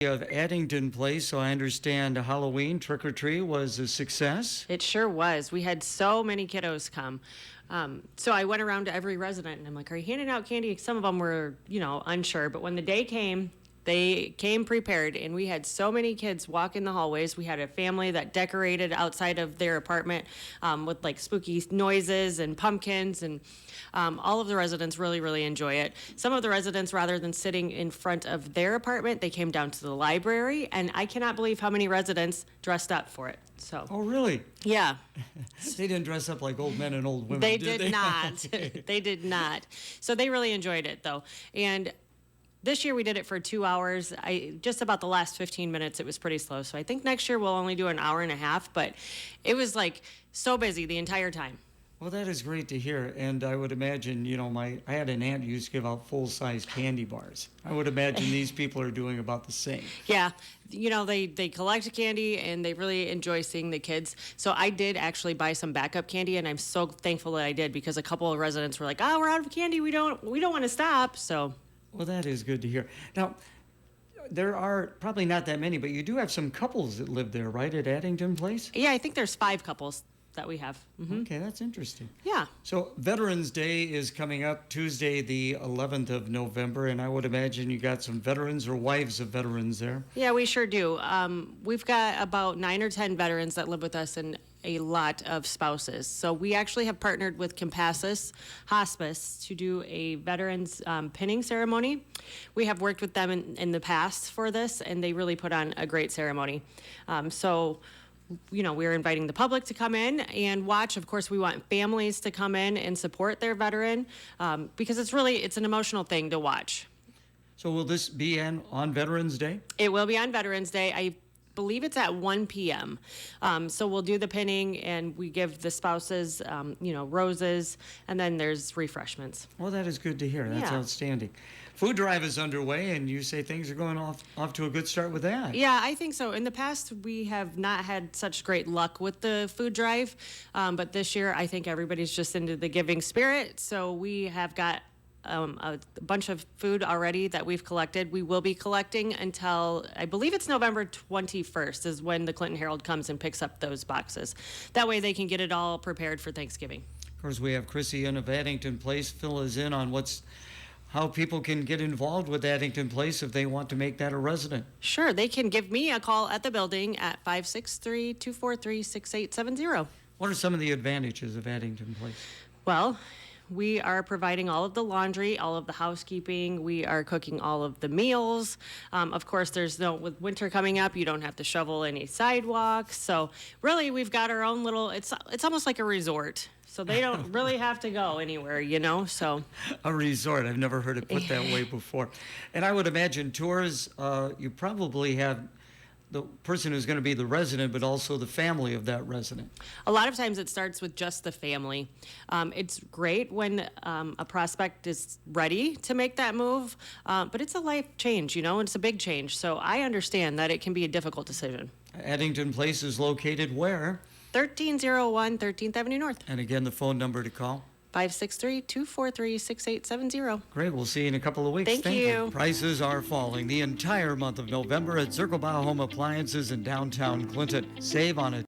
Of Addington Place, so I understand Halloween trick or treat was a success. It sure was. We had so many kiddos come. So I went around to every resident and I'm like, are you handing out candy? Some of them were, unsure. But when the day came, they came prepared, and we had so many kids walk in the hallways. We had a family that decorated outside of their apartment with like spooky noises and pumpkins, and all of the residents really, really enjoy it. Some of the residents, rather than sitting in front of their apartment, they came down to the library, and I cannot believe how many residents dressed up for it. So. Oh, really? Yeah. They didn't dress up like old men and old women, They did did not. Okay. They did not. So they really enjoyed it, though. And this year we did it for 2 hours. Just about the last 15 minutes, it was pretty slow. So I think next year we'll only do an hour and a half, but it was like so busy the entire time. Well, that is great to hear. And I would imagine, I had an aunt who used to give out full-size candy bars. I would imagine these people are doing about the same. Yeah. They collect candy and they really enjoy seeing the kids. So I did actually buy some backup candy, and I'm so thankful that I did, because a couple of residents were like, "Oh, we're out of candy. We don't want to stop." So. Well, that is good to hear. Now, there are probably not that many, but you do have some couples that live there, right, at Addington Place? Yeah, I think there's 5 couples that we have. Mm-hmm. Okay, that's interesting. Yeah. So Veterans Day is coming up Tuesday, the 11th of November, and I would imagine you got some veterans or wives of veterans there. Yeah, we sure do. We've got about 9 or 10 veterans that live with us, and a lot of spouses. So we actually have partnered with Compassus Hospice to do a veterans pinning ceremony. We have worked with them in the past for this, and they really put on a great ceremony. We're inviting the public to come in and watch. Of course, we want families to come in and support their veteran, because it's an emotional thing to watch. So will this be on Veterans Day? It will be on Veterans Day. I believe it's at 1 p.m. So we'll do the pinning, and we give the spouses, roses, and then there's refreshments. Well, that is good to hear. That's Yeah. outstanding. Food drive is underway, and you say things are going off to a good start with that. Yeah, I think so. In the past, we have not had such great luck with the food drive, but this year, I think everybody's just into the giving spirit. So we have got a bunch of food already that we've collected. We will be collecting until, I believe it's November 21st is when the Clinton Herald comes and picks up those boxes. That way they can get it all prepared for Thanksgiving. Of course, we have Chrissy of Addington Place fill us in on how people can get involved with Addington Place if they want to make that a resident. Sure, they can give me a call at the building at 563-243-6870. What are some of the advantages of Addington Place? Well, we are providing all of the laundry, all of the housekeeping. We are cooking all of the meals. Of course, with winter coming up, you don't have to shovel any sidewalks. So really, we've got our own little, it's almost like a resort. So they don't really have to go anywhere, so. A resort. I've never heard it put that way before. And I would imagine tours, you probably have the person who's going to be the resident, but also the family of that resident. A lot of times it starts with just the family. It's great when a prospect is ready to make that move, but it's a life change, it's a big change. So I understand that it can be a difficult decision. Addington Place is located where? 1301 13th Avenue North. And again, the phone number to call? 563-243-6870. Great. We'll see you in a couple of weeks. Thank you. Prices are falling the entire month of November at Circle Bar Home Appliances in downtown Clinton. Save on a